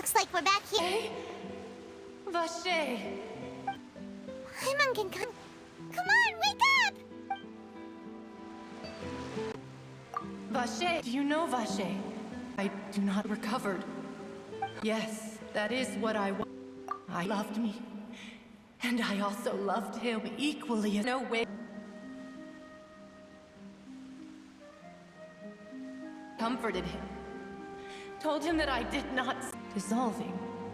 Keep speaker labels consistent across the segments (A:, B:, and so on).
A: Looks like we're back here.
B: Hey? Vache!
A: Paimon can come. Come on, wake up!
B: Vache! Do you know Vache? I do not recovered. Yes, that is what I want. I loved me. And I also loved him equally. No way. Comforted him. Told him that I did not dissolving.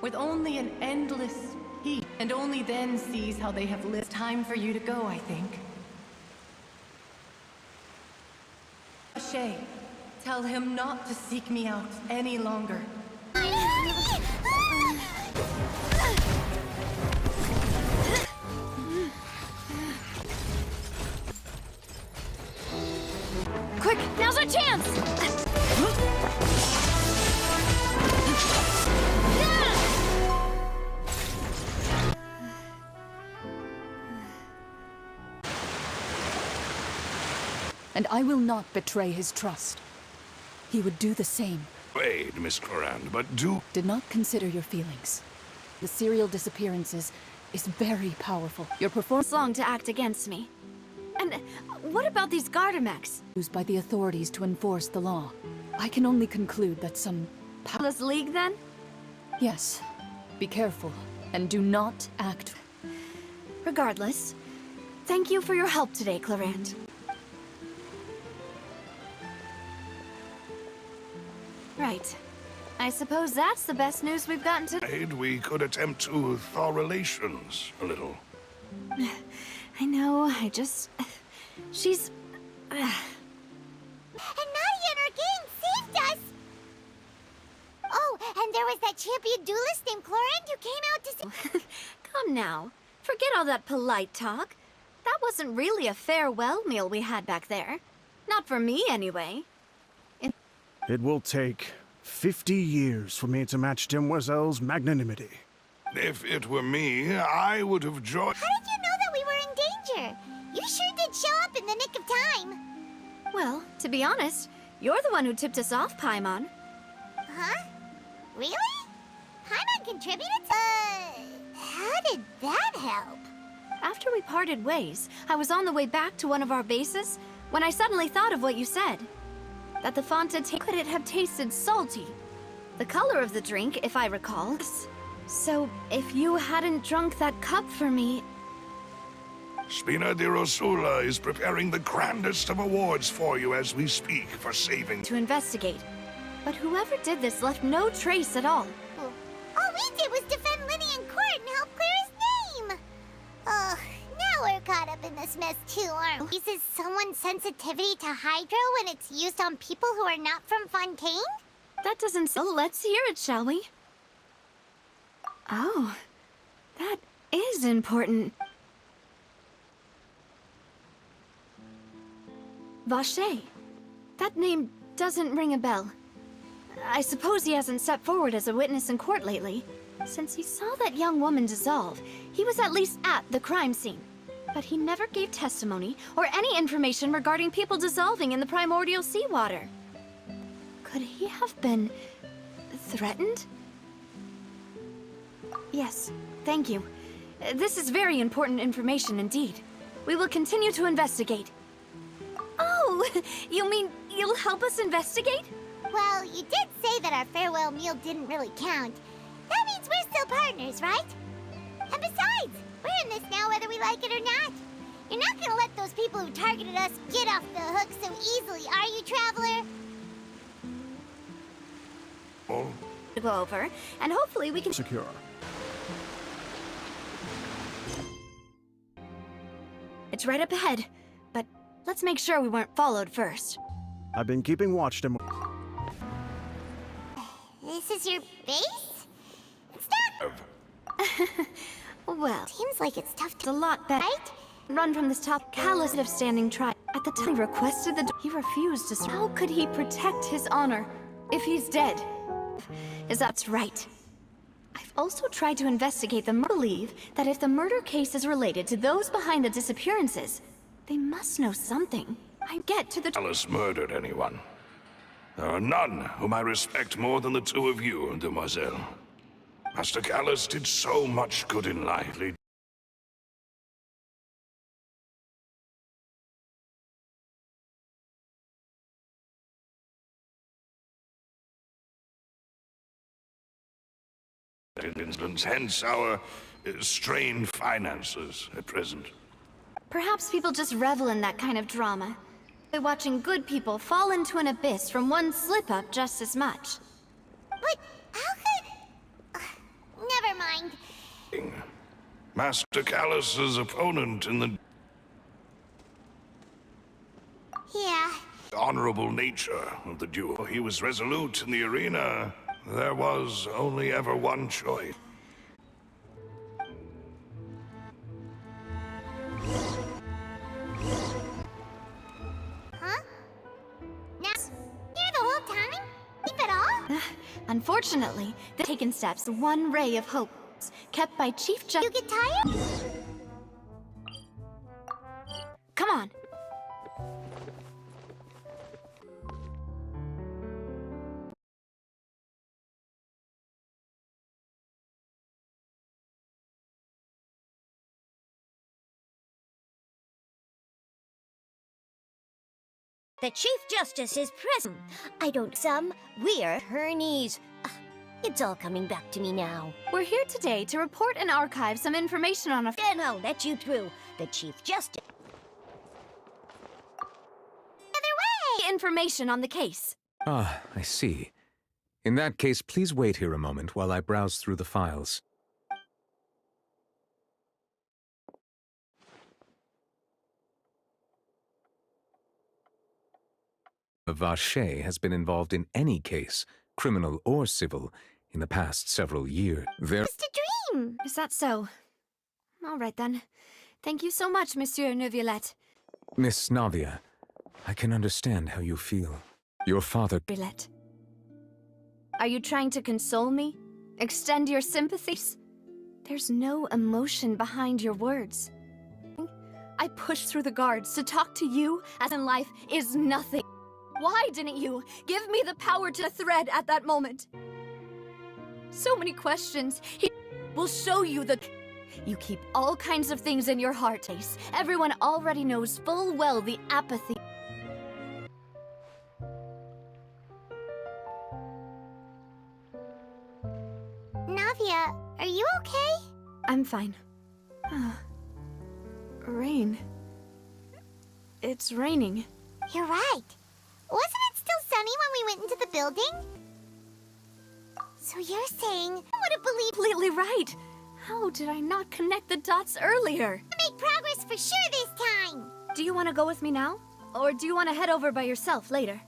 B: With only an endless heat. And only then sees how they have lived. Time for you to go, I think. Vache, tell him not to seek me out any longer.
C: Quick, now's our chance!
D: And I will not betray his trust. He would do the same.
E: Wait, Miss Coran, but do...
D: Did not consider your feelings. The serial disappearances is very powerful. Your performance
C: Long to act against me. And what about these Gardamex?
D: used by the authorities to enforce the law. I can only conclude that some...
C: This league, then?
D: Yes. Be careful, and do not act...
C: Regardless, thank you for your help today, Clarant. Right. I suppose that's the best news we've gotten to...
E: We could attempt to thaw relations a little.
C: I know, I just... She's...
A: And Nadia and her gang saved us! Oh, and there was that champion duelist named Chlorine who came out to say...
C: Come now. Forget all that polite talk. That wasn't really a farewell meal we had back there. Not for me, anyway.
F: It will take 50 years for me to match Demoiselle's magnanimity.
E: If it were me, I would have joined...
A: How did you know that we were in danger? You sure did show up in the nick of time.
C: Well, to be honest, you're the one who tipped us off, Paimon.
A: Huh? Really? Paimon contributed? How did that help?
C: After we parted ways, I was on the way back to one of our bases when I suddenly thought of what you said. That the Fanta could it have tasted salty? The color of the drink, if I recall. So, if you hadn't drunk that cup for me...
E: Spina di Rosula is preparing the grandest of awards for you as we speak for saving...
C: to investigate. But whoever did this left no trace at all.
A: All we did was defend Linny in court and help clear his name. Ugh, now we're caught up in this mess too, aren't we? Uses someone's sensitivity to hydro when it's used on people who are not from Fontaine?
C: That doesn't... So let's hear it, shall we? Oh, that is important. Vache. That name doesn't ring a bell. I suppose he hasn't stepped forward as a witness in court lately. Since he saw that young woman dissolve, he was at least at the crime scene. But he never gave testimony or any information regarding people dissolving in the primordial seawater. Could he have been threatened? Yes, thank you. This is very important information indeed. We will continue to investigate. Oh, you mean you'll help us investigate?
A: Well, you did say that our farewell meal didn't really count. That means we're still partners, right? And besides, we're in this now whether we like it or not. You're not gonna let those people who targeted us get off the hook so easily, are you, Traveler?
E: Oh,
C: To go over, and hopefully we can...
F: Secure.
C: It's right up ahead, but let's make sure we weren't followed first.
F: I've been keeping watch to...
A: This is your base? It's not...
C: Well,
A: Seems like it's tough
C: it's
A: to...
C: a lot better.
A: Right?
C: Run from this top callous of standing try. At the time he requested the he refused to. How could he protect his honor if he's dead? Is that's right. I've also tried to investigate the believe that if the murder case is related to those behind the disappearances, they must know something. I get to the
E: Alice murdered anyone. There are none whom I respect more than the two of you, Demoiselle. Master Callus did so much good in life. Incidents, hence our strained finances at present.
C: Perhaps people just revel in that kind of drama. They're watching good people fall into an abyss from one slip-up just as much.
A: But how could... never mind.
E: Master Callus's opponent in the
A: Yeah.
E: honorable nature of the duel. He was resolute in the arena. There was only ever one choice.
A: Huh? Now, here the whole time? Keep it all?
C: Unfortunately, they've taken steps, one ray of hope, kept by Chief
A: You get tired?
C: Come on.
A: The Chief Justice is present. I don't... We're attorneys. It's all coming back to me now.
C: We're here today to report and archive some information on a...
A: Then I'll let you through. The Chief Justice... Other way!
C: information on the case.
G: Ah, I see. In that case, please wait here a moment while I browse through the files. Vache has been involved in any case, criminal or civil, in the past several years.
A: Just a dream!
C: Is that so? All right, then. Thank you so much, Monsieur Neuvillette.
G: Miss Navia, I can understand how you feel. Your father...
C: Neuvillette. Are you trying to console me? Extend your sympathies? There's no emotion behind your words. I pushed through the guards to talk to you, as in life is nothing. Why didn't you give me the power to thread at that moment? So many questions. He will show you the... You keep all kinds of things in your heart, Ace. Everyone already knows full well the apathy.
A: Navia, are you okay?
C: I'm fine. Rain. It's raining.
A: You're right. Wasn't it still sunny when we went into the building? So you're saying I would have believed...
C: Completely right. How did I not connect the dots earlier?
A: Make progress for sure this time!
C: Do you want to go with me now? Or do you want to head over by yourself later?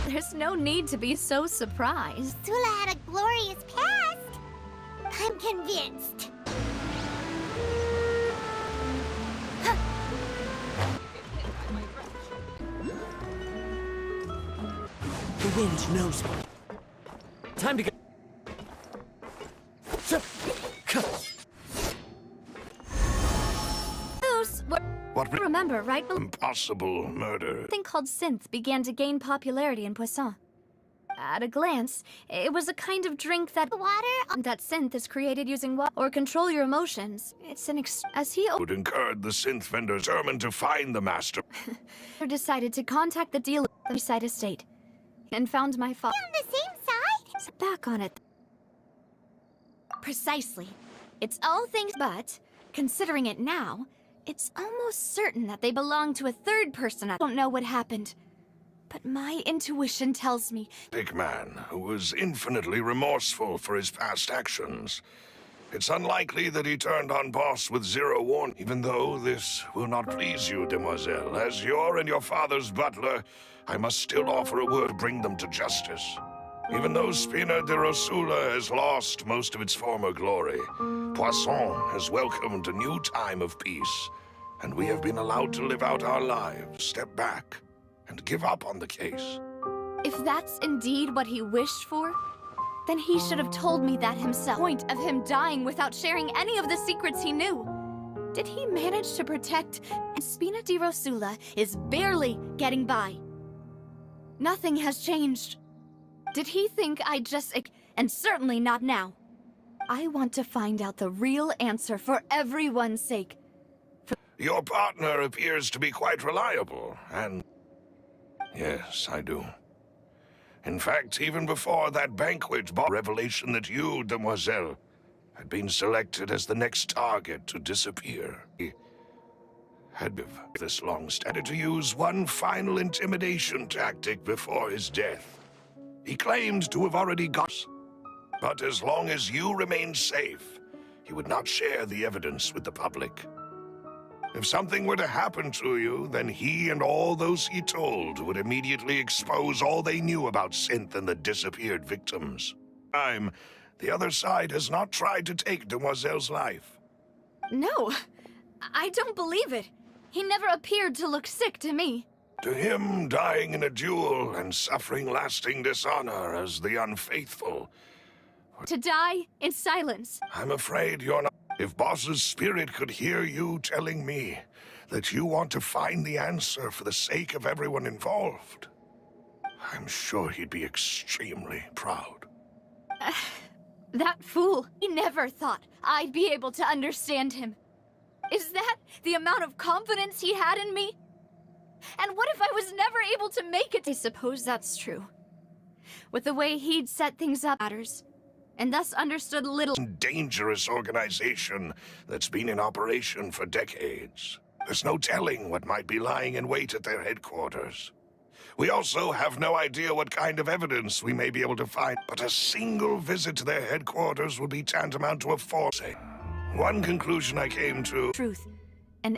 C: There's no need to be so surprised.
A: Sula had a glorious past. I'm convinced.
H: The wind knows me. Time to go.
E: What
C: Remember, right?
E: impossible murder?
C: Something called synth began to gain popularity in Poisson. At a glance, it was a kind of drink that that synth is created using water or control your emotions. It's an as he
E: Would encourage the synth vendor determined to find the master.
C: decided to contact the dealer at the side estate and found my father
A: On the same side?
C: back on it. Precisely. It's all things, but considering it now, it's almost certain that they belong to a third person. I don't know what happened, but my intuition tells me
E: Big man who was infinitely remorseful for his past actions. It's unlikely that he turned on boss with zero warning. Even though this will not please you, demoiselle, as your and your father's butler, I must still offer a word to bring them to justice. Even though Spina de Rosula has lost most of its former glory, Poisson has welcomed a new time of peace, and we have been allowed to live out our lives, step back, and give up on the case.
C: If that's indeed what he wished for, then he should have told me that himself. Point of him dying without sharing any of the secrets he knew. Did he manage to protect? And Spina di Rosula is barely getting by. Nothing has changed. Did he think I'd just... And certainly not now. I want to find out the real answer for everyone's sake.
E: Your partner appears to be quite reliable, and... Yes, I do. In fact, even before that banquet, revelation that you, demoiselle, had been selected as the next target to disappear. He had this long started to use one final intimidation tactic before his death. He claimed to have already got us. But as long as you remained safe, he would not share the evidence with the public. If something were to happen to you, then he and all those he told would immediately expose all they knew about Synth and the disappeared victims. The other side has not tried to take Demoiselle's life.
C: No, I don't believe it. He never appeared to look sick to me.
E: To him, dying in a duel and suffering lasting dishonor as the unfaithful.
C: To die in silence.
E: I'm afraid you're not. If Boss's spirit could hear you telling me that you want to find the answer for the sake of everyone involved, I'm sure he'd be extremely proud.
C: That fool. He never thought I'd be able to understand him. Is that the amount of confidence he had in me? And what if I was never able to make it? I suppose that's true. With the way he'd set things up matters, and thus understood little.
E: Dangerous organization that's been in operation for decades. There's no telling what might be lying in wait at their headquarters. We also have no idea what kind of evidence we may be able to find, but a single visit to their headquarters would be tantamount to a force. One conclusion I came to...
C: Truth. And